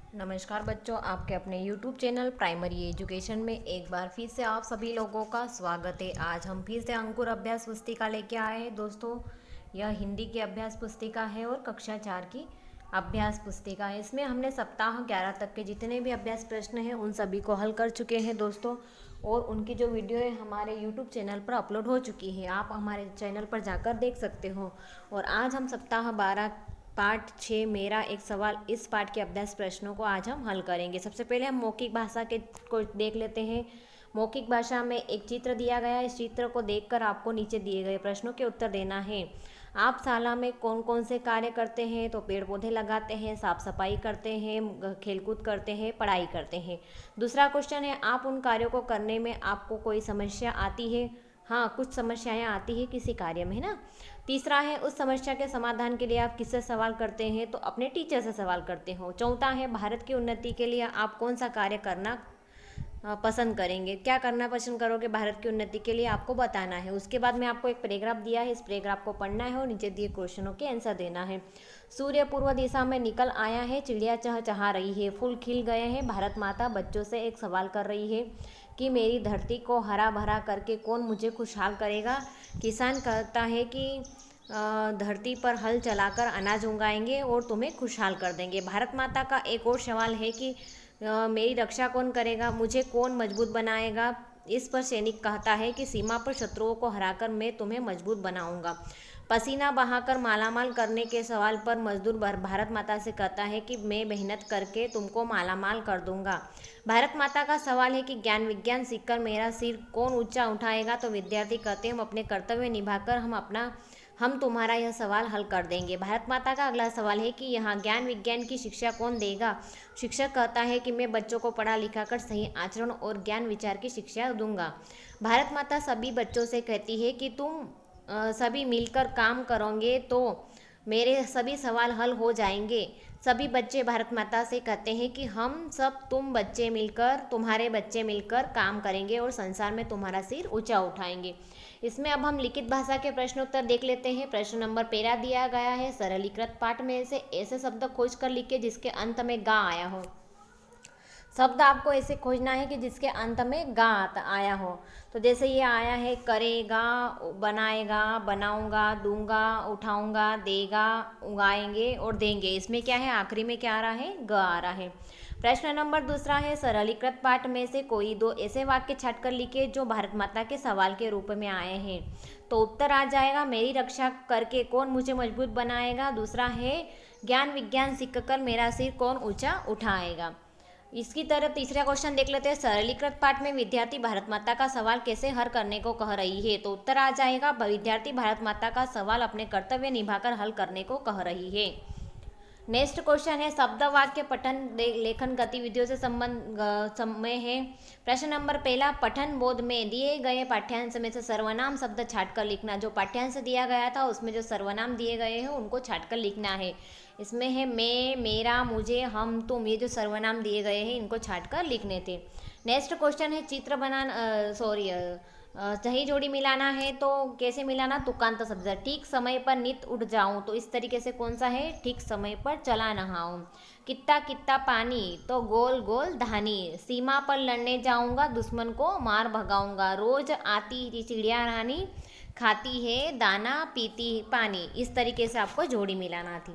नमस्कार बच्चों, आपके अपने YouTube चैनल प्राइमरी एजुकेशन में एक बार फिर से आप सभी लोगों का स्वागत है। आज हम फिर से अंकुर अभ्यास पुस्तिका लेके आए हैं दोस्तों। यह हिंदी की अभ्यास पुस्तिका है और कक्षा 4 की अभ्यास पुस्तिका है। इसमें हमने सप्ताह 11 तक के जितने भी अभ्यास प्रश्न हैं उन सभी को हल कर चुके हैं दोस्तों, और उनकी जो वीडियो है हमारे YouTube चैनल पर अपलोड हो चुकी है। आप हमारे चैनल पर जाकर देख सकते हो। और आज हम सप्ताह 12 पाठ 6 मेरा एक सवाल, इस पाठ के अभ्यास प्रश्नों को आज हम हल करेंगे। सबसे पहले हम मौखिक भाषा के को देख लेते हैं। मौखिक भाषा में एक चित्र दिया गया है। इस चित्र को देखकर आपको नीचे दिए गए प्रश्नों के उत्तर देना है। आप शाला में कौन कौन से कार्य करते हैं? तो पेड़ पौधे लगाते हैं, साफ सफाई करते हैं, खेलकूद करते हैं, पढ़ाई करते हैं। दूसरा क्वेश्चन है, आप उन कार्यों को करने में आपको कोई समस्या आती है? हाँ, कुछ समस्याएं आती है किसी कार्य में, है ना। तीसरा है, उस समस्या के समाधान के लिए आप किससे सवाल करते हैं? तो अपने टीचर से सवाल करते हो। चौथा है, भारत की उन्नति के लिए आप कौन सा कार्य करना पसंद करेंगे? क्या करना पसंद करोगे भारत की उन्नति के लिए, आपको बताना है। उसके बाद में आपको एक पैराग्राफ दिया है, इस पैराग्राफ को पढ़ना है और नीचे दिए क्वेश्चनों के आंसर देना है। सूर्य पूर्व दिशा में निकल आया है, चिड़िया चहचहा रही है, फूल खिल गए हैं, भारत माता बच्चों से एक सवाल कर रही है कि मेरी धरती को हरा भरा करके कौन मुझे खुशहाल करेगा। किसान कहता है कि धरती पर हल चलाकर अनाज उगाएंगे और तुम्हें खुशहाल कर देंगे। भारत माता का एक और सवाल है कि मेरी रक्षा कौन करेगा, मुझे कौन मजबूत बनाएगा। इस पर सैनिक कहता है कि सीमा पर शत्रुओं को हराकर मैं तुम्हें मजबूत बनाऊंगा। पसीना बहाकर मालामाल करने के सवाल पर मजदूर भारत माता से कहता है कि मैं मेहनत करके तुमको मालामाल कर दूंगा। भारत माता का सवाल है कि ज्ञान विज्ञान सीखकर मेरा सिर कौन ऊंचा उठाएगा। तो विद्यार्थी कहते हैं हम अपने कर्तव्य निभाकर हम तुम्हारा यह सवाल हल कर देंगे। भारत माता का अगला सवाल है कि यहाँ ज्ञान विज्ञान की शिक्षा कौन देगा। शिक्षक कहता है कि मैं बच्चों को पढ़ा लिखा कर सही आचरण और ज्ञान विचार की शिक्षा दूंगा। भारत माता सभी बच्चों से कहती है कि तुम सभी मिलकर काम करोगे तो मेरे सभी सवाल हल हो जाएंगे। सभी बच्चे भारत माता से कहते हैं कि हम सब तुम्हारे बच्चे मिलकर काम करेंगे और संसार में तुम्हारा सिर ऊंचा उठाएंगे। इसमें अब हम लिखित भाषा के प्रश्न उत्तर देख लेते हैं। प्रश्न नंबर 13 दिया गया है, सरलीकृत पाठ में से ऐसे शब्द खोज कर लिखिए जिसके अंत में गा आया हो। शब्द आपको ऐसे खोजना है कि जिसके अंत में गा आया हो। तो जैसे ये आया है, करेगा, बनाएगा, बनाऊंगा, दूंगा, उठाऊंगा, देगा, उगाएंगे और देंगे। इसमें क्या है, आखिरी में क्या आ रहा है, ग आ रहा है। प्रश्न नंबर दूसरा है, सरलीकृत पाठ में से कोई दो ऐसे वाक्य छाट कर लिखे जो भारत माता के सवाल के रूप में आए हैं। तो उत्तर आ जाएगा, मेरी रक्षा करके कौन मुझे मजबूत बनाएगा। दूसरा है, ज्ञान विज्ञान सीखकर मेरा सिर कौन ऊंचा उठाएगा। इसकी तरह तीसरा क्वेश्चन देख लेते हैं, सरलीकृत पाठ में विद्यार्थी भारत माता का सवाल कैसे हल करने को कह रही है। तो उत्तर आ जाएगा, विद्यार्थी भारत माता का सवाल अपने कर्तव्य निभाकर हल करने को कह रही है। नेक्स्ट क्वेश्चन है, शब्द वाक्य पठन लेखन गतिविधियों से समय है। प्रश्न नंबर पहला, पठन बोध में दिए गए पाठ्यांश में से सर्वनाम शब्द छाटकर लिखना। जो पाठ्यांश दिया गया था उसमें जो सर्वनाम दिए गए हैं उनको छाटकर लिखना है। इसमें है मैं, मेरा, मुझे, हम, तुम, ये जो सर्वनाम दिए गए हैं इनको छाटकर लिखने थे। नेक्स्ट क्वेश्चन है, चित्र बनाना सही जोड़ी मिलाना है। तो कैसे मिलाना, तुकांत शब्द, ठीक समय पर नित उठ जाऊं, तो इस तरीके से कौन सा है, ठीक समय पर चला नहाऊं। कित्ता कित्ता पानी, तो गोल गोल धानी, सीमा पर लड़ने जाऊंगा, दुश्मन को मार भगाऊंगा, रोज आती चिड़िया रानी, खाती है दाना पीती पानी। इस तरीके से आपको जोड़ी मिलाना थी।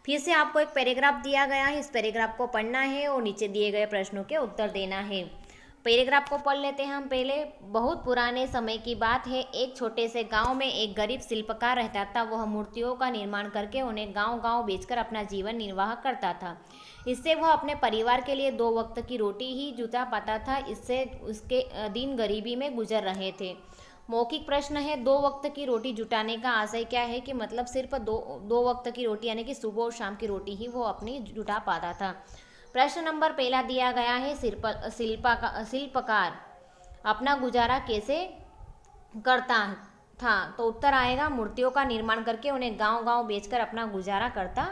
फिर से आपको एक पैराग्राफ दिया गया है, इस पैराग्राफ को पढ़ना है और नीचे दिए गए प्रश्नों के उत्तर देना है। पैराग्राफ को पढ़ लेते हैं हम पहले। बहुत पुराने समय की बात है, एक छोटे से गांव में एक गरीब शिल्पकार रहता था। वह मूर्तियों का निर्माण करके उन्हें गांव-गांव बेचकर अपना जीवन निर्वाह करता था। इससे वह अपने परिवार के लिए 2 वक्त की रोटी ही जुटा पाता था। इससे उसके दिन गरीबी में गुजर रहे थे। मौखिक प्रश्न है, 2 वक्त की रोटी जुटाने का आशय क्या है, कि मतलब सिर्फ दो वक्त की रोटी यानी कि सुबह और शाम की रोटी ही वो अपनी जुटा पाता था। प्रश्न नंबर पहला दिया गया है, शिल्पकार अपना गुजारा कैसे करता था। तो उत्तर आएगा, मूर्तियों का निर्माण करके उन्हें गांव-गांव बेचकर अपना गुजारा करता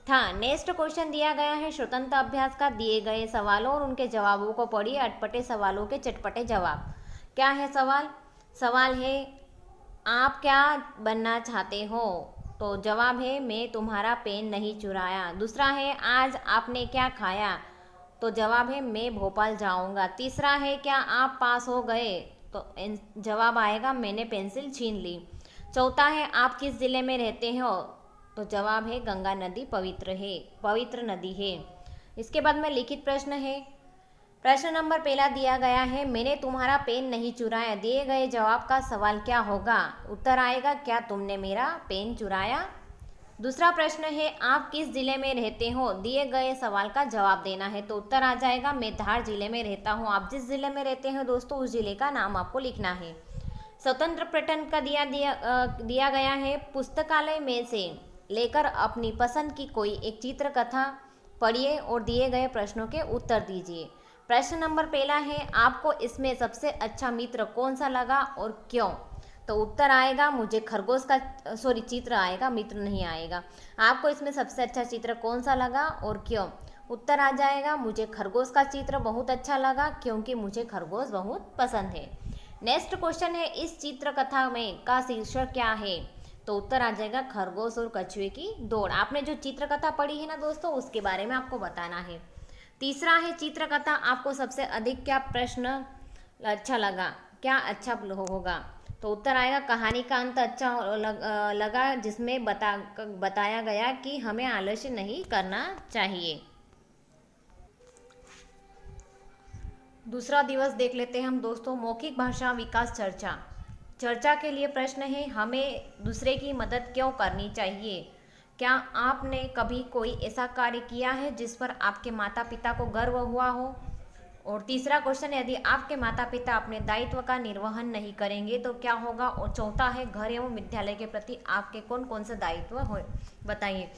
था। नेक्स्ट क्वेश्चन दिया गया है, स्वतंत्र अभ्यास का दिए गए सवालों और उनके जवाबों को पढ़िए। अटपटे सवालों के चटपटे जवाब। क्या है सवाल, सवाल है आप क्या बनना चाहते हो। तो जवाब है मैं तुम्हारा पेन नहीं चुराया। दूसरा है आज आपने क्या खाया। तो जवाब है मैं भोपाल जाऊंगा। तीसरा है क्या आप पास हो गए, तो जवाब आएगा मैंने पेंसिल छीन ली। चौथा है आप किस जिले में रहते हो, तो जवाब है गंगा नदी पवित्र नदी है। इसके बाद में लिखित प्रश्न है। प्रश्न नंबर पहला दिया गया है मैंने तुम्हारा पेन नहीं चुराया, दिए गए जवाब का सवाल क्या होगा। उत्तर आएगा क्या तुमने मेरा पेन चुराया। दूसरा प्रश्न है आप किस जिले में रहते हो, दिए गए सवाल का जवाब देना है, तो उत्तर आ जाएगा मैं धार जिले में रहता हूँ। आप जिस जिले में रहते हैं दोस्तों उस जिले का नाम आपको लिखना है। स्वतंत्र पर्यटन का दिया गया है पुस्तकालय में से लेकर अपनी पसंद की कोई एक चित्र कथा पढ़िए और दिए गए प्रश्नों के उत्तर दीजिए। प्रश्न नंबर पहला है आपको इसमें सबसे अच्छा मित्र कौन सा लगा और क्यों, तो उत्तर आएगा मुझे खरगोश का चित्र आएगा, मित्र नहीं आएगा। आपको इसमें सबसे अच्छा चित्र कौन सा लगा और क्यों, उत्तर आ जाएगा मुझे खरगोश का चित्र बहुत अच्छा लगा क्योंकि मुझे खरगोश बहुत पसंद है। नेक्स्ट क्वेश्चन है इस चित्र कथा में का शीर्षक क्या है, तो उत्तर आ जाएगा खरगोश और कछुए की दौड़। आपने जो चित्र कथा पढ़ी है ना दोस्तों उसके बारे में आपको बताना है। तीसरा है चित्र कथा आपको सबसे अधिक क्या प्रश्न अच्छा लगा, क्या अच्छा होगा, तो उत्तर आएगा कहानी का अंत अच्छा लगा जिसमें बताया गया कि हमें आलस्य नहीं करना चाहिए। दूसरा दिवस देख लेते हैं हम दोस्तों, मौखिक भाषा विकास चर्चा के लिए प्रश्न है हमें दूसरे की मदद क्यों करनी चाहिए। क्या आपने कभी कोई ऐसा कार्य किया है जिस पर आपके माता पिता को गर्व हुआ हो। और तीसरा क्वेश्चन है यदि आपके माता पिता अपने दायित्व का निर्वहन नहीं करेंगे तो क्या होगा। और चौथा है घर एवं विद्यालय के प्रति आपके कौन कौन से दायित्व हो बताइए।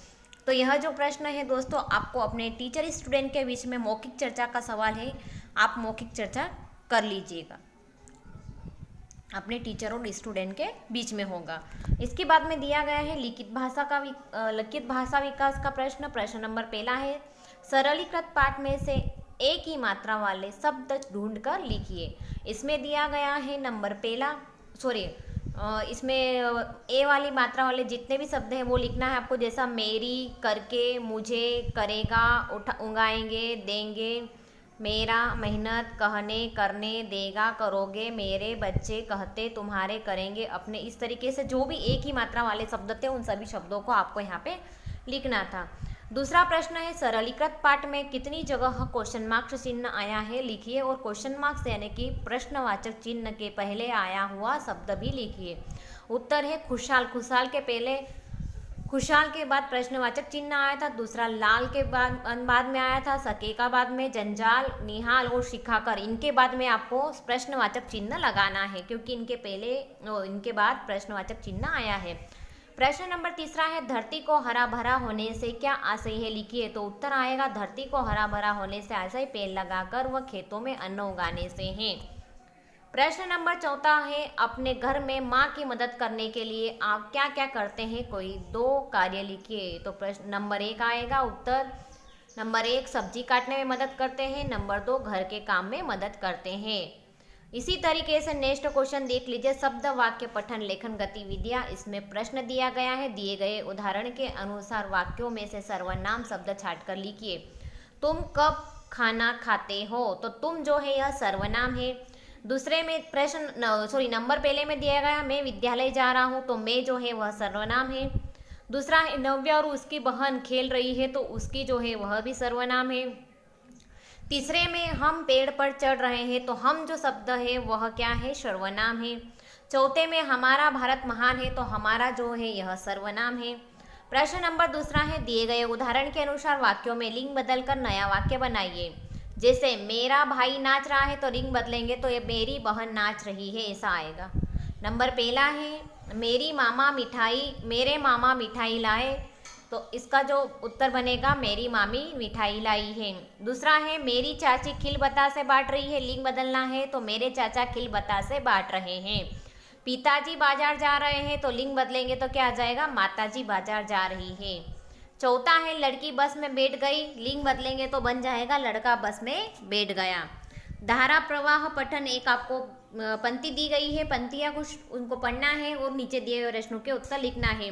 तो यह जो प्रश्न है दोस्तों आपको अपने टीचर स्टूडेंट के बीच में मौखिक चर्चा का सवाल है, आप मौखिक चर्चा कर लीजिएगा, अपने टीचर और स्टूडेंट के बीच में होगा। इसके बाद में दिया गया है लिखित भाषा विकास का प्रश्न। प्रश्न नंबर पहला है सरलीकृत पाठ में से एक ही मात्रा वाले शब्द ढूंढकर लिखिए। इसमें दिया गया है नंबर पहला इसमें ए वाली मात्रा वाले जितने भी शब्द हैं वो लिखना है आपको, जैसा मेरी, करके, मुझे, करेगा, उगाएंगे, देंगे, मेरा, मेहनत, कहने, करने, देगा, करोगे, मेरे, बच्चे, कहते, तुम्हारे, करेंगे, अपने। इस तरीके से जो भी एक ही मात्रा वाले शब्द थे उन सभी शब्दों को आपको यहाँ पे लिखना था। दूसरा प्रश्न है सरलीकृत पाठ में कितनी जगह क्वेश्चन मार्क चिन्ह आया है लिखिए और क्वेश्चन मार्क्स यानी कि प्रश्नवाचक चिन्ह के पहले आया हुआ शब्द भी लिखिए। उत्तर है खुशहाल। खुशहाल के पहले, खुशहाल के बाद प्रश्नवाचक चिन्ह आया था। दूसरा लाल के बाद में आया था, सके का बाद में, जंजाल, निहाल और शिखाकर, इनके बाद में आपको प्रश्नवाचक चिन्ह लगाना है क्योंकि इनके बाद प्रश्नवाचक चिन्ह आया है। प्रश्न नंबर तीसरा है धरती को हरा भरा होने से क्या आशय है लिखिए। तो उत्तर आएगा धरती को हरा भरा होने से आशय पेड़ लगाकर व खेतों में अन्न उगाने से है। प्रश्न नंबर चौथा है अपने घर में माँ की मदद करने के लिए आप क्या क्या करते हैं, कोई दो कार्य लिखिए। तो प्रश्न नंबर एक आएगा उत्तर नंबर एक सब्जी काटने में मदद करते हैं, नंबर दो घर के काम में मदद करते हैं। इसी तरीके से नेक्स्ट क्वेश्चन देख लीजिए शब्द वाक्य पठन लेखन गतिविधियां। इसमें प्रश्न दिया गया है, दिए गए उदाहरण के अनुसार वाक्यों में से सर्वनाम शब्द छांटकर लिखिए। तुम कब खाना खाते हो, तो तुम जो है यह सर्वनाम है। दूसरे में नंबर पहले में दिया गया मैं विद्यालय जा रहा हूँ, तो मैं जो है वह सर्वनाम है। दूसरा है नव्या और उसकी बहन खेल रही है, तो उसकी जो है वह भी सर्वनाम है। तीसरे में हम पेड़ पर चढ़ रहे हैं, तो हम जो शब्द है वह क्या है, सर्वनाम है। चौथे में हमारा भारत महान है, तो हमारा जो है यह सर्वनाम है। प्रश्न नंबर दूसरा है दिए गए उदाहरण के अनुसार वाक्यों में लिंग बदलकर नया वाक्य बनाइए। जैसे मेरा भाई नाच रहा है, तो लिंग बदलेंगे तो ये मेरी बहन नाच रही है, ऐसा आएगा। नंबर पहला है मेरे मामा मिठाई लाए, तो इसका जो उत्तर बनेगा मेरी मामी मिठाई लाई है। दूसरा है मेरी चाची खिल बतासे बांट रही है, लिंग बदलना है तो मेरे चाचा खिल बतासे बांट रहे हैं। पिताजी बाजार जा रहे हैं, तो लिंग बदलेंगे तो क्या आ जाएगा, माताजी बाजार जा रही है। चौथा है लड़की बस में बैठ गई, लिंग बदलेंगे तो बन जाएगा लड़का बस में बैठ गया। धारा प्रवाह पठन एक आपको पंक्ति दी गई है, पंक्तियाँ कुछ उनको पढ़ना है और नीचे दिए हुए प्रश्नों के उत्तर लिखना है।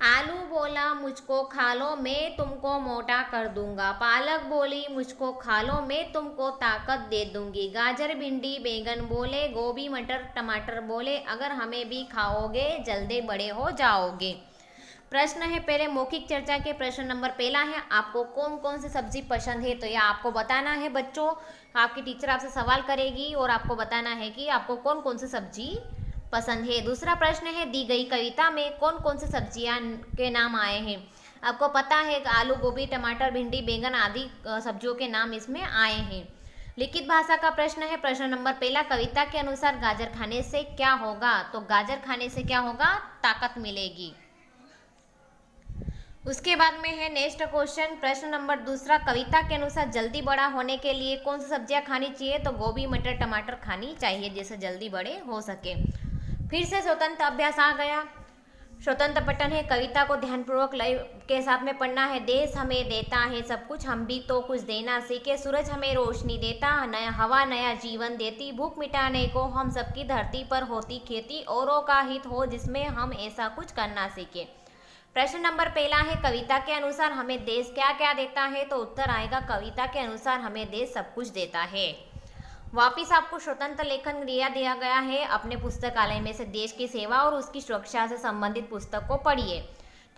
आलू बोला मुझको खा लो मैं तुमको मोटा कर दूंगा। पालक बोली मुझको खा लो मैं तुमको ताकत दे दूंगी। गाजर भिंडी बैंगन बोले, गोभी मटर टमाटर बोले, अगर हमें भी खाओगे जल्दी बड़े हो जाओगे। प्रश्न है पहले मौखिक चर्चा के प्रश्न नंबर पहला है, आपको कौन कौन सी सब्जी पसंद है, तो यह आपको बताना है बच्चों। आपकी टीचर आपसे सवाल करेगी और आपको बताना है कि आपको कौन कौन सी सब्जी पसंद है। दूसरा प्रश्न है, दी गई कविता में कौन कौन सी सब्जियां के नाम आए हैं। आपको पता है कि आलू गोभी टमाटर भिंडी बैंगन आदि सब्जियों के नाम इसमें आए हैं। लिखित भाषा का प्रश्न है प्रश्न नंबर पहला, कविता के अनुसार गाजर खाने से क्या होगा, तो गाजर खाने से क्या होगा, ताकत मिलेगी। उसके बाद में है नेक्स्ट क्वेश्चन प्रश्न नंबर दूसरा, कविता के अनुसार जल्दी बड़ा होने के लिए कौन सी सब्जियां खानी चाहिए, तो गोभी मटर टमाटर खानी चाहिए जिससे जल्दी बड़े हो सके। फिर से स्वतंत्र अभ्यास आ गया। स्वतंत्र पठन है, कविता को ध्यानपूर्वक लय के साथ में पढ़ना है। देश हमें देता है सब कुछ, हम भी तो कुछ देना सीखे। सूरज हमें रोशनी देता, नया हवा नया जीवन देती। भूख मिटाने को हम सबकी धरती पर होती खेती, औरों का हित हो जिसमें हम ऐसा कुछ करना सीखे। प्रश्न नंबर पहला है, कविता के अनुसार हमें देश क्या क्या देता है, तो उत्तर आएगा कविता के अनुसार हमें देश सब कुछ देता है। वापिस आपको स्वतंत्र लेखन क्रिया दिया गया है, अपने पुस्तकालय में से देश की सेवा और उसकी सुरक्षा से संबंधित पुस्तक को पढ़िए।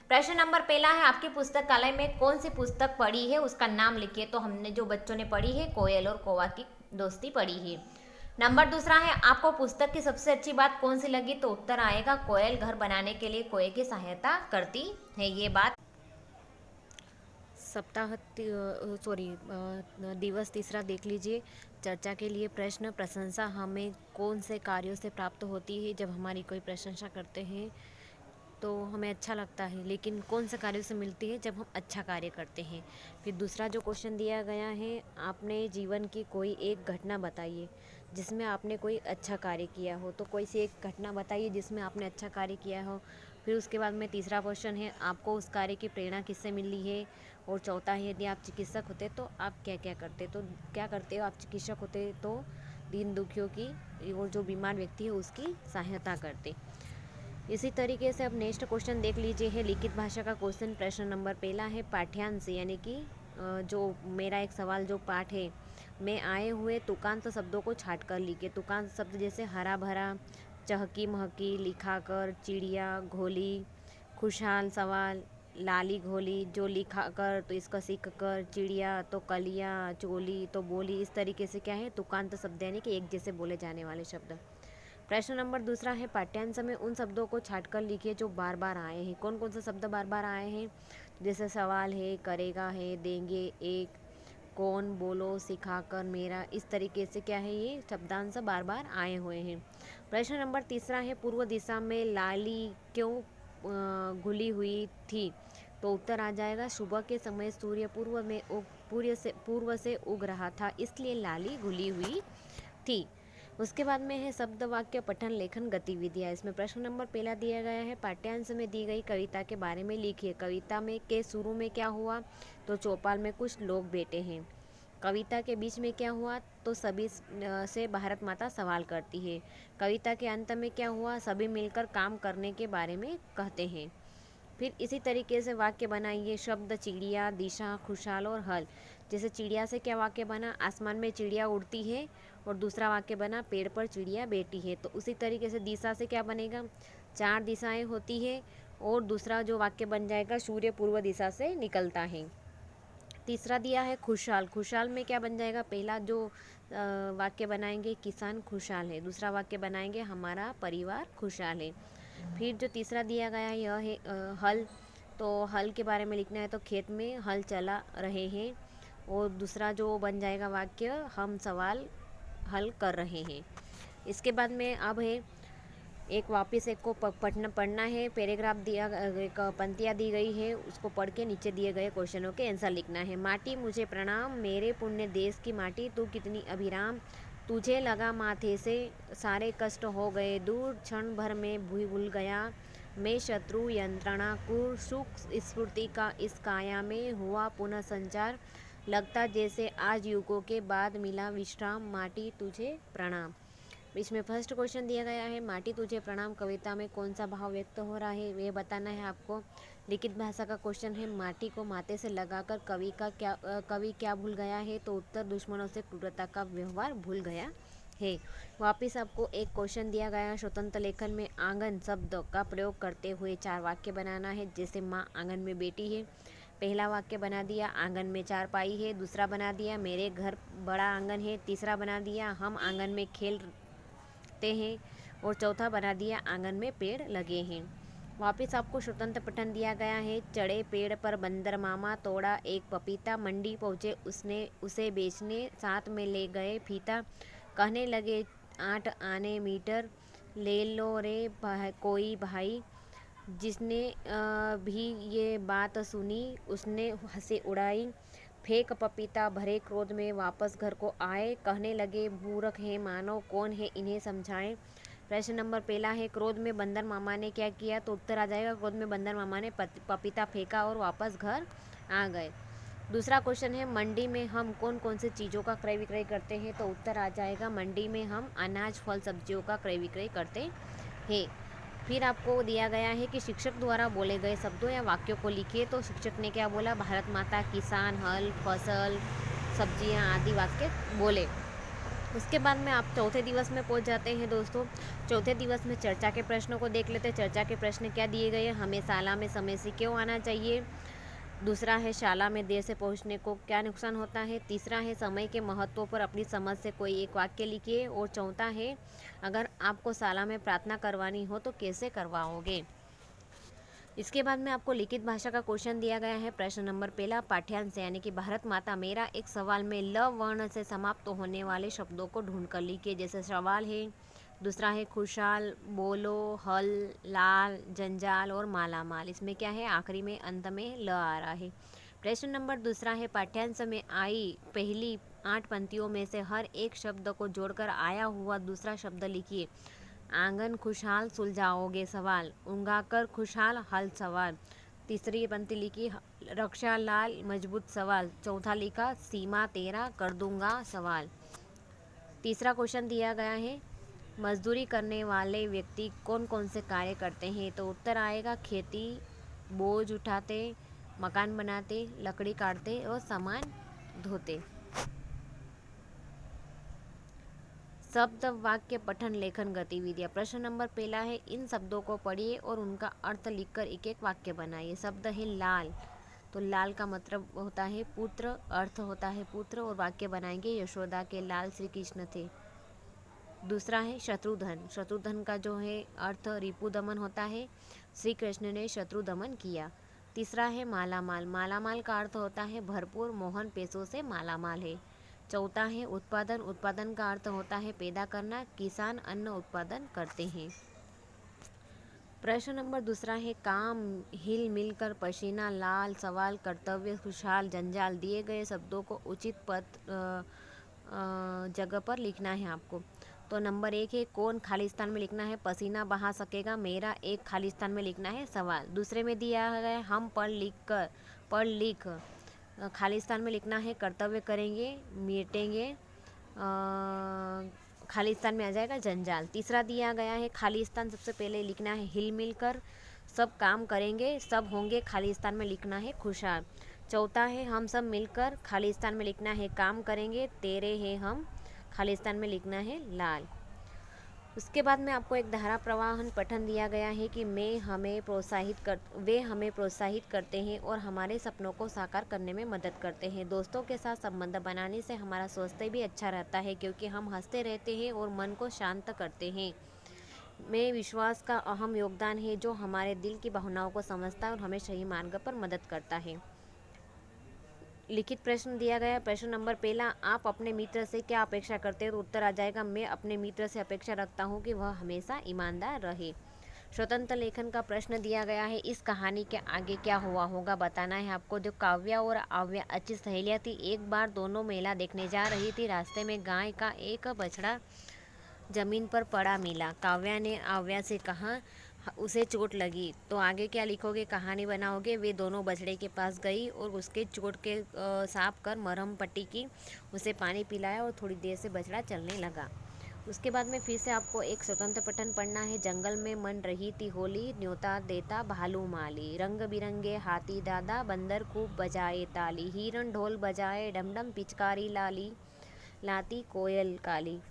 प्रश्न नंबर पहला है, आपकी पुस्तकालय में कौन सी पुस्तक पढ़ी है, उसका नाम लिखिए। तो हमने जो बच्चों ने पढ़ी है कोयल और कौवा की दोस्ती पढ़ी है। नंबर दूसरा है, आपको पुस्तक की सबसे अच्छी बात कौन सी लगी, तो उत्तर आएगा कोयल घर बनाने के लिए कोए की सहायता करती है, ये बात। सप्ताह दिवस तीसरा देख लीजिए। चर्चा के लिए प्रश्न, प्रशंसा हमें कौन से कार्यों से प्राप्त होती है। जब हमारी कोई प्रशंसा करते हैं तो हमें अच्छा लगता है, लेकिन कौन से कार्यों से मिलती है, जब हम अच्छा कार्य करते हैं। फिर दूसरा जो क्वेश्चन दिया गया है, आपने जीवन की कोई एक घटना बताइए जिसमें आपने कोई अच्छा कार्य किया हो, तो कोई सी एक घटना बताइए जिसमें आपने अच्छा कार्य किया हो। फिर उसके बाद में तीसरा क्वेश्चन है, आपको उस कार्य की प्रेरणा किससे मिली है। और चौथा है, यदि आप चिकित्सक होते तो आप क्या क्या करते, तो क्या करते हो आप चिकित्सक होते तो दीन दुखियों की और जो बीमार व्यक्ति है उसकी सहायता करते। इसी तरीके से अब नेक्स्ट क्वेश्चन देख लीजिए है लिखित भाषा का क्वेश्चन। प्रश्न नंबर पहला है, पाठ्यांश यानी कि जो मेरा एक सवाल जो पाठ है में आए हुए तुकांत शब्दों को छाट कर लिखिए। तुकांत शब्द जैसे हरा भरा, चहकी महकी, लिखाकर, चिड़िया, घोली, खुशहाल सवाल, लाली घोली, जो लिखा कर तो इसका सीख कर, चिड़िया तो कलिया, चोली तो बोली। इस तरीके से क्या है, तुकांत शब्द यानी कि एक जैसे बोले जाने वाले शब्द। प्रश्न नंबर दूसरा है, पाठ्यांश में उन शब्दों को छाट कर लिखिए जो बार बार आए हैं। कौन कौन से शब्द बार बार आए हैं, जैसे सवाल है, करेगा है, देंगे, एक, कौन, बोलो, सिखाकर, मेरा। इस तरीके से क्या है, ये शब्दांश बार बार आए हुए हैं। प्रश्न नंबर तीसरा है, पूर्व दिशा में लाली क्यों घुली हुई थी, तो उत्तर आ जाएगा सुबह के समय सूर्य पूर्व से उग रहा था, इसलिए लाली घुली हुई थी। उसके बाद में है शब्द वाक्य पठन लेखन गतिविधियाँ। इसमें प्रश्न नंबर पहला दिया गया है, पाठ्यांश में दी गई कविता के बारे में लिखिए। कविता में के शुरू में क्या हुआ, तो चौपाल में कुछ लोग बैठे हैं। कविता के बीच में क्या हुआ, तो सभी से भारत माता सवाल करती है। कविता के अंत में क्या हुआ, सभी मिलकर काम करने के बारे में कहते हैं। फिर इसी तरीके से वाक्य बनाइए। शब्द चिड़िया, दिशा, खुशहाल और हल। जैसे चिड़िया से क्या वाक्य बना, आसमान में चिड़िया उड़ती है, और दूसरा वाक्य बना पेड़ पर चिड़िया बैठी है। तो उसी तरीके से दिशा से क्या बनेगा, चार दिशाएं होती है, और दूसरा जो वाक्य बन जाएगा सूर्य पूर्व दिशा से निकलता है। तीसरा दिया है खुशहाल। खुशहाल में क्या बन जाएगा, पहला जो वाक्य बनाएंगे किसान खुशहाल है, दूसरा वाक्य बनाएंगे हमारा परिवार खुशहाल है। फिर जो तीसरा दिया गया है यह है हल। तो हल के बारे में लिखना है, तो खेत में हल चला रहे हैं, और दूसरा जो बन जाएगा वाक्य हम सवाल हल कर रहे हैं। इसके बाद में अब है एक वापस एक को पढ़ना है। पैराग्राफ दिया, एक पंक्तियाँ दी गई है, उसको पढ़ के नीचे दिए गए क्वेश्चनों के आंसर लिखना है। माटी मुझे प्रणाम, मेरे पुण्य देश की माटी, तू कितनी अभिराम, तुझे लगा माथे से सारे कष्ट हो गए दूर, क्षण भर में भूल गया मैं शत्रु यंत्रणा को, सुख स्फूर्ति का इस काया में हुआ पुनः संचार, लगता जैसे आज युगों के बाद मिला विश्राम, माटी तुझे प्रणाम। इसमें फर्स्ट क्वेश्चन दिया गया है, माटी तुझे प्रणाम कविता में कौन सा भाव व्यक्त हो रहा है, ये बताना है आपको। लिखित भाषा का क्वेश्चन है, माटी को माथे से लगाकर कवि क्या भूल गया है, तो उत्तर दुश्मनों से क्रूरता का व्यवहार भूल गया है। वापिस आपको एक क्वेश्चन दिया गया है, स्वतंत्र लेखन में आंगन शब्द का प्रयोग करते हुए 4 वाक्य बनाना है। जैसे माँ आंगन में बैठी है, पहला वाक्य बना दिया आंगन में चारपाई है, दूसरा बना दिया मेरे घर बड़ा आंगन है, तीसरा बना दिया हम आंगन में खेलते हैं, और चौथा बना दिया आंगन में पेड़ लगे हैं। वापस आपको स्वतंत्र पठन दिया गया है, चढ़े पेड़ पर बंदर मामा, तोड़ा एक पपीता, मंडी पहुँचे उसने उसे बेचने, साथ में ले गए फीता, कहने लगे 8 आने मीटर, ले लो रे कोई भाई। जिसने भी ये बात सुनी उसने हंसी उड़ाई, फेंक पपीता भरे क्रोध में वापस घर को आए, कहने लगे मूर्ख है मानो कौन है इन्हें समझाएं। प्रश्न नंबर पहला है, क्रोध में बंदर मामा ने क्या किया, तो उत्तर आ जाएगा क्रोध में बंदर मामा ने पपीता फेंका और वापस घर आ गए। दूसरा क्वेश्चन है, मंडी में हम कौन कौन से चीज़ों का क्रय विक्रय करते हैं, तो उत्तर आ जाएगा मंडी में हम अनाज फल सब्जियों का क्रय विक्रय करते हैं। फिर आपको दिया गया है कि शिक्षक द्वारा बोले गए शब्दों या वाक्यों को लिखिए, तो शिक्षक ने क्या बोला, भारत माता, किसान, हल, फसल, सब्जियां आदि वाक्य बोले। उसके बाद में आप चौथे दिवस में पहुंच जाते हैं दोस्तों। चौथे दिवस में चर्चा के प्रश्नों को देख लेते हैं। चर्चा के प्रश्न क्या दिए गए हैं, हमें शाला में समय से क्यों आना चाहिए, दूसरा है शाला में देर से पहुंचने को क्या नुकसान होता है, तीसरा है समय के महत्व पर अपनी समझ से कोई एक वाक्य लिखिए, और चौथा है अगर आपको शाला में प्रार्थना करवानी हो तो कैसे करवाओगे। इसके बाद में आपको लिखित भाषा का क्वेश्चन दिया गया है। प्रश्न नंबर पहला, पाठ्यांश यानी कि भारत माता मेरा एक सवाल में ल वर्ण से समाप्त होने वाले शब्दों को ढूंढ कर लिखिए। जैसे सवाल है, दूसरा है खुशहाल, बोलो, हल, लाल, जंजाल और मालामाल। इसमें क्या है, आखिरी में अंत में ल आ रहा है। प्रश्न नंबर दूसरा है, पाठ्यांश में आई पहली 8 पंक्तियों में से हर एक शब्द को जोड़कर आया हुआ दूसरा शब्द लिखिए। आंगन खुशहाल सुलझाओगे सवाल, उंगाकर खुशहाल हल सवाल। तीसरी पंक्ति लिखी रक्षा लाल मजबूत सवाल। चौथा लिखा सीमा तेरा कर दूंगा सवाल। तीसरा क्वेश्चन दिया गया है, मजदूरी करने वाले व्यक्ति कौन कौन से कार्य करते हैं, तो उत्तर आएगा खेती, बोझ उठाते, मकान बनाते, लकड़ी काटते और सामान धोते। शब्द वाक्य पठन लेखन गतिविधियाँ। प्रश्न नंबर पहला है, इन शब्दों को पढ़िए और उनका अर्थ लिखकर एक एक वाक्य बनाइए। शब्द है लाल, तो लाल का मतलब होता है पुत्र, अर्थ होता है पुत्र, और वाक्य बनाएंगे यशोदा के लाल श्री कृष्ण थे। दूसरा है शत्रुधन, शत्रुधन का जो है अर्थ रिपु दमन होता है, श्री कृष्ण ने शत्रु दमन किया। तीसरा है मालामाल, मालामाल का अर्थ होता है भरपूर, मोहन पैसों से मालामाल है। चौथा है उत्पादन, उत्पादन का अर्थ होता है पैदा करना, किसान अन्न उत्पादन करते हैं। प्रश्न नंबर दूसरा है, काम, हिल मिलकर, पसीना, लाल, सवाल, कर्तव्य, खुशहाल, जंजाल। दिए गए शब्दों को उचित जगह पर लिखना है आपको। तो नंबर 1 है, कौन खालिस्तान में लिखना है, पसीना बहा सकेगा मेरा एक खालिस्तान में लिखना है सवाल। दूसरे में दिया है हम पढ़ लिख खालिस्तान में लिखना है, कर्तव्य करेंगे मिटेंगे, खालिस्तान में आ जाएगा जंजाल। तीसरा दिया गया है, खालिस्तान सबसे पहले लिखना है हिल मिल कर, सब काम करेंगे सब होंगे, खालिस्तान में लिखना है खुशहाल। चौथा है हम सब मिलकर, खालिस्तान में लिखना है काम करेंगे, तेरे हैं हम, खालिस्तान में लिखना है लाल। उसके बाद में आपको एक धारा प्रवाहन पठन दिया गया है कि वे हमें प्रोत्साहित करते हैं और हमारे सपनों को साकार करने में मदद करते हैं। दोस्तों के साथ संबंध बनाने से हमारा स्वास्थ्य भी अच्छा रहता है, क्योंकि हम हंसते रहते हैं और मन को शांत करते हैं। में विश्वास का अहम योगदान है, जो हमारे दिल की भावनाओं को समझता है और हमें सही मार्ग पर मदद करता है। लिखित प्रश्न दिया गया, प्रश्न नंबर पहला, आप अपने मित्र से क्या अपेक्षा करते हैं, तो उत्तर आ जाएगा मैं अपने मित्र से अपेक्षा रखता हूँ कि वह हमेशा ईमानदार रहे। स्वतंत्र लेखन का प्रश्न दिया गया है, इस कहानी के आगे क्या हुआ होगा बताना है आपको। जो काव्या और आव्या अच्छी सहेलियाँ थी, एक बार दोनों मेला देखने जा रही थी, रास्ते में गाय का एक बछड़ा जमीन पर पड़ा मिला। काव्या ने आव्या से कहा उसे चोट लगी, तो आगे क्या लिखोगे, कहानी बनाओगे। वे दोनों बछड़े के पास गई और उसके चोट के साफ कर मरहम पट्टी की, उसे पानी पिलाया और थोड़ी देर से बछड़ा चलने लगा। उसके बाद में फिर से आपको एक स्वतंत्र पठन पढ़ना है। जंगल में मन रही थी होली, न्योता देता भालू माली, रंग बिरंगे हाथी दादा, बंदर खूब बजाए ताली, हिरन ढोल बजाए डमडम, पिचकारी लाली लाती कोयल काली,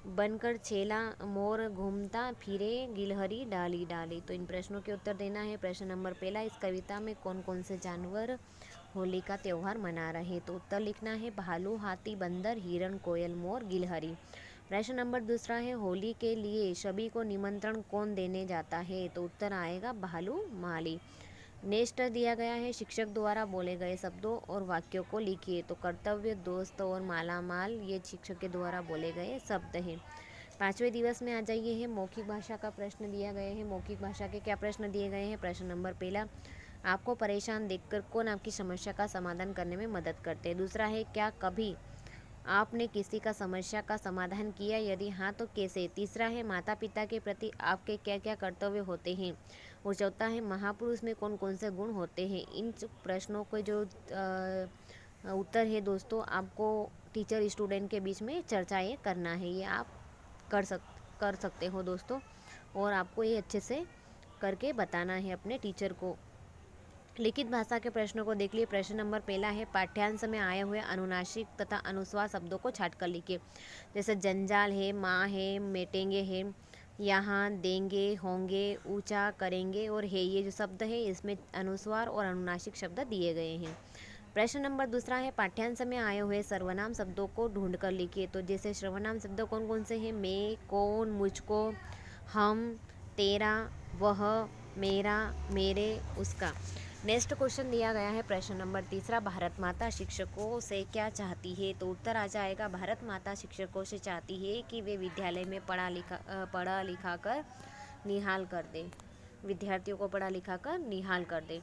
बनकर छेला मोर घूमता फिरे, गिलहरी डाली डाली। तो इन प्रश्नों के उत्तर देना है। प्रश्न नंबर पहला, इस कविता में कौन कौन से जानवर होली का त्यौहार मना रहे हैं? तो उत्तर लिखना है भालू, हाथी, बंदर, हिरण, कोयल, मोर, गिलहरी। प्रश्न नंबर दूसरा है, होली के लिए सभी को निमंत्रण कौन देने जाता है? तो उत्तर आएगा भालू माली। नेक्स्ट दिया गया है, शिक्षक द्वारा बोले गए शब्दों और वाक्यों को लिखिए। तो कर्तव्य, दोस्त और मालामाल ये शिक्षक के द्वारा बोले गए शब्द हैं। पाँचवें दिवस में आ जाइए है, मौखिक भाषा का प्रश्न दिया गया है। मौखिक भाषा के क्या प्रश्न दिए गए हैं? प्रश्न नंबर पहला, आपको परेशान देखकर कौन आपकी समस्या का समाधान करने में मदद करते हैं? दूसरा है, क्या कभी आपने किसी का समस्या का समाधान किया? यदि हाँ तो कैसे? तीसरा है, माता पिता के प्रति आपके क्या क्या कर्तव्य होते हैं? और चौथा है, महापुरुष में कौन कौन से गुण होते हैं? इन प्रश्नों के जो उत्तर है दोस्तों, आपको टीचर स्टूडेंट के बीच में चर्चाएँ करना है। ये आप कर सकते हो दोस्तों, और आपको ये अच्छे से करके बताना है अपने टीचर को। लिखित भाषा के प्रश्नों को देख लिए। प्रश्न नंबर पहला है, पाठ्यांश में आए हुए अनुनासिक तथा अनुस्वार शब्दों को छाट कर लिखिए। जैसे जंजाल है, माँ है, मेटेंगे है, यहाँ, देंगे, होंगे, ऊंचा, करेंगे और है, ये जो शब्द है इसमें अनुस्वार और अनुनासिक शब्द दिए गए हैं। प्रश्न नंबर दूसरा है, पाठ्यांश में आए हुए सर्वनाम शब्दों को ढूंढ कर लिखिए। तो जैसे सर्वनाम शब्द कौन कौन से हैं? मैं, कौन, मुझको, हम, तेरा, वह, मेरा, मेरे, उसका। नेक्स्ट क्वेश्चन दिया गया है प्रश्न नंबर तीसरा, भारत माता शिक्षकों से क्या चाहती है? तो उत्तर आ जाएगा, भारत माता शिक्षकों से चाहती है कि वे विद्यालय में पढ़ा लिखा कर निहाल कर दे, विद्यार्थियों को पढ़ा लिखा कर निहाल कर दे।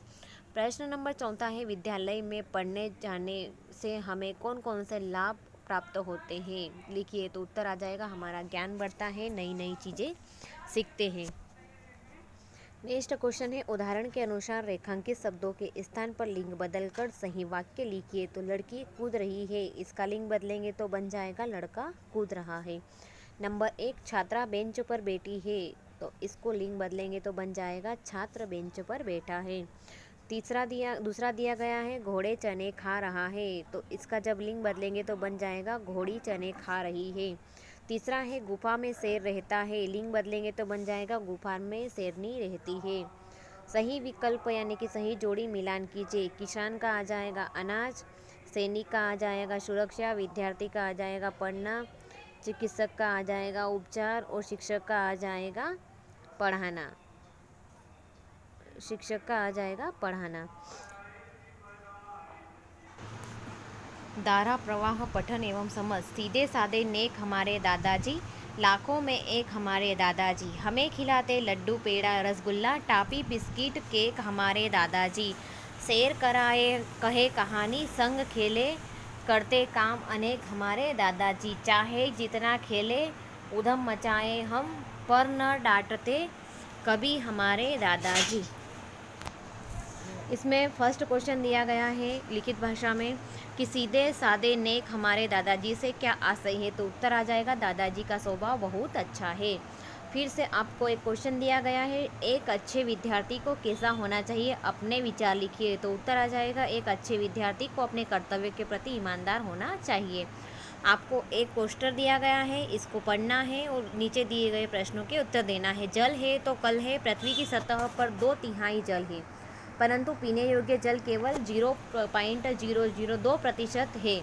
प्रश्न नंबर चौथा है, विद्यालय में पढ़ने जाने से हमें कौन कौन से लाभ प्राप्त होते हैं? लिखिए। तो उत्तर आ जाएगा, हमारा ज्ञान बढ़ता है, नई नई चीज़ें सीखते हैं। नेक्स्ट क्वेश्चन है, उदाहरण के अनुसार रेखांकित शब्दों के स्थान पर लिंग बदलकर सही वाक्य लिखिए। तो लड़की कूद रही है, इसका लिंग बदलेंगे तो बन जाएगा लड़का कूद रहा है। नंबर 1, छात्रा बेंच पर बैठी है, तो इसको लिंग बदलेंगे तो बन जाएगा छात्र बेंच पर बैठा है। दूसरा दिया गया है, घोड़े चने खा रहा है, तो इसका जब लिंग बदलेंगे तो बन जाएगा घोड़ी चने खा रही है। तीसरा है, गुफा में शेर रहता है, लिंग बदलेंगे तो बन जाएगा गुफा में शेरनी रहती है। सही विकल्प यानी कि सही जोड़ी मिलान कीजिए। किसान का आ जाएगा अनाज, सैनिक का आ जाएगा सुरक्षा, विद्यार्थी का आ जाएगा पढ़ना, चिकित्सक का आ जाएगा उपचार और शिक्षक का आ जाएगा पढ़ाना। शिक्षक का आ जाएगा पढ़ाना। धारा प्रवाह पठन एवं समझ। सीधे साधे नेक हमारे दादाजी, लाखों में एक हमारे दादाजी, हमें खिलाते लड्डू पेड़ा रसगुल्ला, टाफी बिस्किट केक हमारे दादाजी, शेर कराए कहे कहानी, संग खेले करते काम अनेक हमारे दादाजी, चाहे जितना खेले उधम मचाए हम, पर न डांटते कभी हमारे दादाजी। इसमें फर्स्ट क्वेश्चन दिया गया है लिखित भाषा में कि सीधे सादे नेक हमारे दादाजी से क्या आशय है? तो उत्तर आ जाएगा, दादाजी का स्वभाव बहुत अच्छा है। फिर से आपको एक क्वेश्चन दिया गया है, एक अच्छे विद्यार्थी को कैसा होना चाहिए? अपने विचार लिखिए। तो उत्तर आ जाएगा, एक अच्छे विद्यार्थी को अपने कर्तव्य के प्रति ईमानदार होना चाहिए। आपको एक पोस्टर दिया गया है, इसको पढ़ना है और नीचे दिए गए प्रश्नों के उत्तर देना है। जल है तो कल है, पृथ्वी की सतह पर 2/3 जल है, परंतु पीने योग्य जल केवल 0.002% है।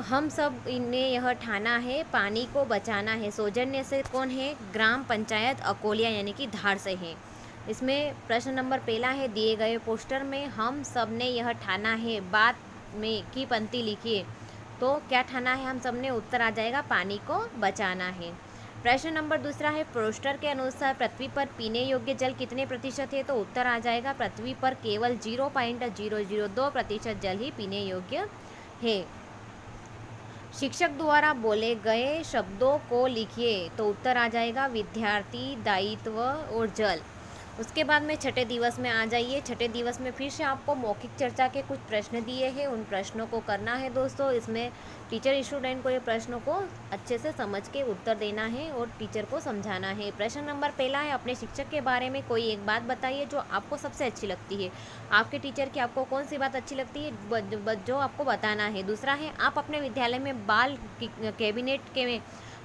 हम सब ने यह ठाना है, पानी को बचाना है। सौजन्य से कौन है? ग्राम पंचायत अकोलिया यानी कि धार से है। इसमें प्रश्न नंबर पहला है, दिए गए पोस्टर में हम सब ने यह ठाना है बात में की पंक्ति लिखिए। तो क्या ठाना है हम सब ने? उत्तर आ जाएगा, पानी को बचाना है। प्रश्न नंबर दूसरा है, पोस्टर के अनुसार पृथ्वी पर पीने योग्य जल कितने प्रतिशत है? तो उत्तर आ जाएगा, पृथ्वी पर केवल 0.002% जल ही पीने योग्य है। शिक्षक द्वारा बोले गए शब्दों को लिखिए। तो उत्तर आ जाएगा, विद्यार्थी, दायित्व और जल। उसके बाद में छठे दिवस में आ जाइए। छठे दिवस में फिर से आपको मौखिक चर्चा के कुछ प्रश्न दिए हैं, उन प्रश्नों को करना है दोस्तों। इसमें टीचर स्टूडेंट को ये प्रश्नों को अच्छे से समझ के उत्तर देना है और टीचर को समझाना है। प्रश्न नंबर पहला है, अपने शिक्षक के बारे में कोई एक बात बताइए जो आपको सबसे अच्छी लगती है। आपके टीचर की आपको कौन सी बात अच्छी लगती है जो आपको बताना है। दूसरा है, आप अपने विद्यालय में बाल कैबिनेट के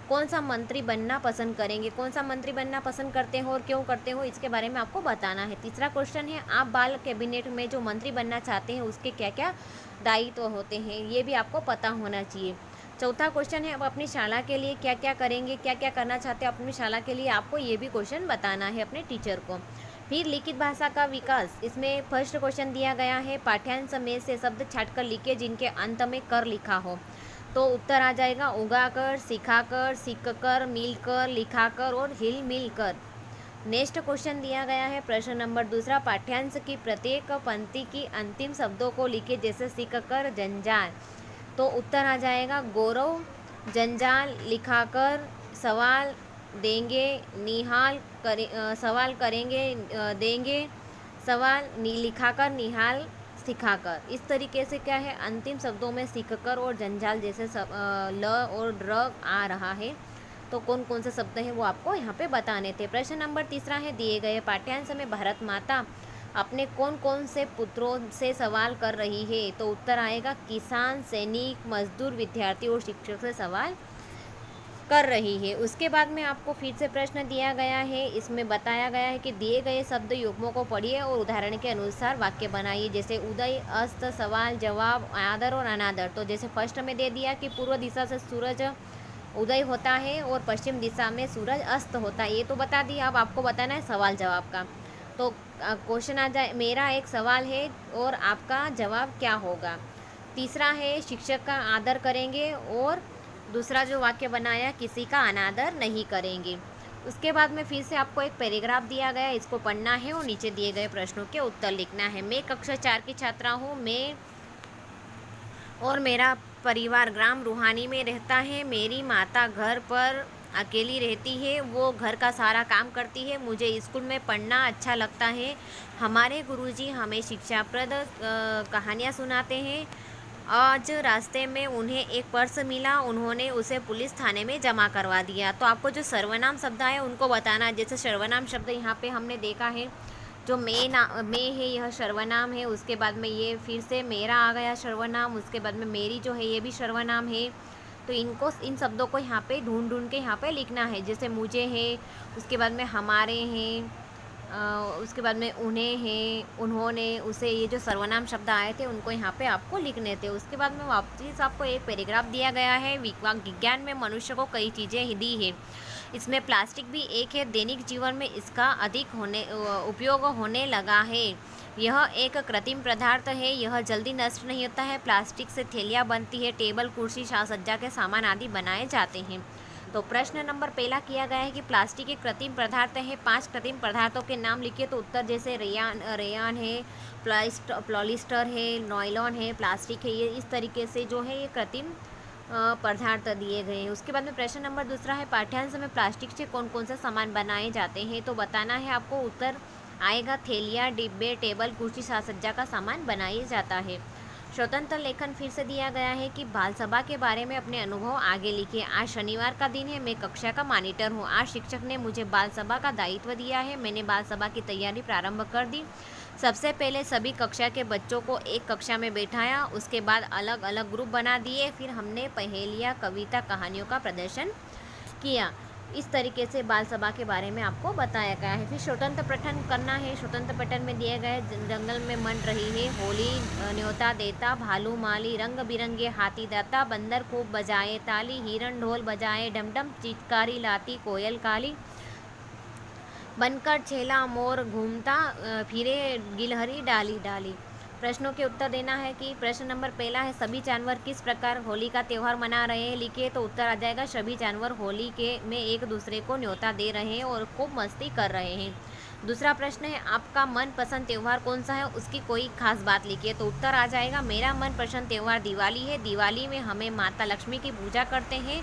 कौन सा मंत्री बनना पसंद करेंगे, कौन सा मंत्री बनना पसंद करते हो और क्यों करते हो, इसके बारे में आपको बताना है। तीसरा क्वेश्चन है, आप बाल कैबिनेट में जो मंत्री बनना चाहते हैं उसके क्या क्या दायित्व होते हैं, ये भी आपको पता होना चाहिए। चौथा क्वेश्चन है, आप अपनी शाला के लिए क्या क्या करेंगे, क्या क्या करना चाहते हैं अपनी शाला के लिए, आपको ये भी क्वेश्चन बताना है अपने टीचर को। फिर लिखित भाषा का विकास, इसमें फर्स्ट क्वेश्चन दिया गया है, पाठ्यांश में से शब्द छांटकर लिखिए जिनके अंत में कर लिखा हो। तो उत्तर आ जाएगा उगाकर, सिखाकर, सीखकर, मिलकर, लिखाकर और हिल मिलकर। नेक्स्ट क्वेश्चन दिया गया है प्रश्न नंबर दूसरा, पाठ्यांश की प्रत्येक पंक्ति की अंतिम शब्दों को लिखे जैसे सीखकर, जंजाल। तो उत्तर आ जाएगा गौरव, जंजाल, लिखाकर, सवाल देंगे, निहाल करे, सवाल करेंगे, देंगे, सवाल लिखाकर, निहाल, सिखाकर। इस तरीके से क्या है, अंतिम शब्दों में सीखकर और जंजाल जैसे ल और ड्र आ रहा है। तो कौन कौन से शब्द हैं वो आपको यहाँ पे बताने थे। प्रश्न नंबर तीसरा है, दिए गए पाठ्यांश में भारत माता अपने कौन कौन से पुत्रों से सवाल कर रही है। तो उत्तर आएगा किसान, सैनिक, मजदूर, विद्यार्थी और शिक्षक से सवाल कर रही है। उसके बाद में आपको फिर से प्रश्न दिया गया है, इसमें बताया गया है कि दिए गए शब्द युग्मों को पढ़िए और उदाहरण के अनुसार वाक्य बनाइए जैसे उदय, अस्त, सवाल, जवाब, आदर और अनादर। तो जैसे फर्स्ट में दे दिया कि पूर्व दिशा से सूरज उदय होता है और पश्चिम दिशा में सूरज अस्त होता है, ये तो बता दिया। अब आपको बताना है सवाल जवाब का। तो क्वेश्चन आ जाए, मेरा एक सवाल है और आपका जवाब क्या होगा। तीसरा है, शिक्षक का आदर करेंगे और दूसरा जो वाक्य बनाया, किसी का अनादर नहीं करेंगे। उसके बाद में फिर से आपको एक पैराग्राफ दिया गया, इसको पढ़ना है और नीचे दिए गए प्रश्नों के उत्तर लिखना है। मैं कक्षा 4 की छात्रा हूँ। मैं और मेरा परिवार ग्राम रूहानी में रहता है। मेरी माता घर पर अकेली रहती है, वो घर का सारा काम करती है। मुझे स्कूल में पढ़ना अच्छा लगता है। हमारे गुरुजी हमें शिक्षाप्रद कहानियाँ सुनाते हैं। आज रास्ते में उन्हें एक पर्स मिला, उन्होंने उसे पुलिस थाने में जमा करवा दिया। तो आपको जो सर्वनाम शब्द है उनको बताना। जैसे सर्वनाम शब्द यहाँ पे हमने देखा है, जो मैं है यह सर्वनाम है। उसके बाद में ये फिर से मेरा आ गया सर्वनाम। उसके बाद में मेरी जो है ये भी सर्वनाम है। तो इनको, इन शब्दों को यहाँ पे ढूंढ ढूंढ के यहाँ पे लिखना है। जैसे मुझे है, उसके बाद में हमारे हैं, उसके बाद में उन्हें है, उन्होंने, उसे, ये जो सर्वनाम शब्द आए थे उनको यहाँ पे आपको लिखने थे। उसके बाद में वापस आपको एक पैराग्राफ दिया गया है, विज्ञान में मनुष्य को कई चीज़ें दी है, इसमें प्लास्टिक भी एक है। दैनिक जीवन में इसका अधिक उपयोग होने लगा है। यह एक कृत्रिम पदार्थ है, यह जल्दी नष्ट नहीं होता है। प्लास्टिक से थैलियाँ बनती है, टेबल, कुर्सी, साज सज्जा के सामान आदि बनाए जाते हैं। तो प्रश्न नंबर पहला किया गया है कि प्लास्टिक एक कृत्रिम पदार्थ है, 5 कृत्रिम पदार्थों के नाम लिखिए। तो उत्तर जैसे रेयान है, पॉलिस्टर है, नॉयलॉन है, प्लास्टिक है, ये इस तरीके से जो है ये कृत्रिम पदार्थ दिए गए हैं। उसके बाद में प्रश्न नंबर दूसरा है, पाठ्यांश में प्लास्टिक से कौन कौन से सामान बनाए जाते हैं। तो बताना है आपको। उत्तर आएगा थैलियाँ, डिब्बे, टेबल, कुर्सी, साज सज्जा का सामान बनाया जाता है। स्वतंत्र लेखन फिर से दिया गया है कि बाल सभा के बारे में अपने अनुभव आगे लिखिए। आज शनिवार का दिन है, मैं कक्षा का मॉनिटर हूँ। आज शिक्षक ने मुझे बाल सभा का दायित्व दिया है, मैंने बाल सभा की तैयारी प्रारंभ कर दी। सबसे पहले सभी कक्षा के बच्चों को एक कक्षा में बैठाया, उसके बाद अलग अलग ग्रुप बना दिए, फिर हमने पहेलियाँ, कविता, कहानियों का प्रदर्शन किया। इस तरीके से बाल सभा के बारे में आपको बताया गया है। फिर स्वतंत्र पठन करना है। स्वतंत्र पठन में दिए गए, जंगल में मन रही है, होली न्योता देता, भालू माली, रंग बिरंगे हाथी दाता, बंदर खूब बजाए ताली, हिरण ढोल बजाए, डमडम चिटकारी लाती, कोयल काली, बनकर छेला मोर घूमता फिरे, गिलहरी डाली डाली। प्रश्नों के उत्तर देना है कि प्रश्न नंबर पहला है, सभी जानवर किस प्रकार होली का त्यौहार मना रहे हैं, लिखिए। तो उत्तर आ जाएगा, सभी जानवर होली के में एक दूसरे को न्योता दे रहे हैं और खूब मस्ती कर रहे हैं। दूसरा प्रश्न है, आपका मनपसंद त्यौहार कौन सा है, उसकी कोई खास बात लिखिए। तो उत्तर आ जाएगा, मेरा मनपसंद त्यौहार दिवाली है। दिवाली में हमें माता लक्ष्मी की पूजा करते हैं,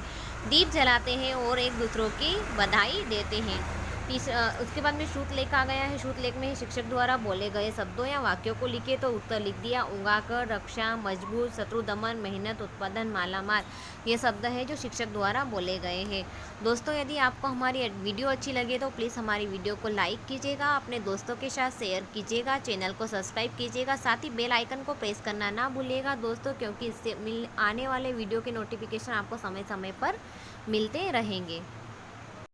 दीप जलाते हैं और एक दूसरों की बधाई देते हैं। उसके बाद में श्रुतलेख आ गया है। श्रुतलेख में शिक्षक द्वारा बोले गए शब्दों या वाक्यों को लिखे तो उत्तर लिख दिया। उगाकर, रक्षा, मजबूत, शत्रु दमन, मेहनत, उत्पादन, मालामाल, ये शब्द है जो शिक्षक द्वारा बोले गए हैं। दोस्तों, यदि आपको हमारी वीडियो अच्छी लगे तो प्लीज़ हमारी वीडियो को लाइक कीजिएगा, अपने दोस्तों के साथ शेयर कीजिएगा, चैनल को सब्सक्राइब कीजिएगा, साथ ही बेल आइकन को प्रेस करना ना भूलिएगा दोस्तों, क्योंकि इससे आने वाले वीडियो के नोटिफिकेशन आपको समय समय पर मिलते रहेंगे।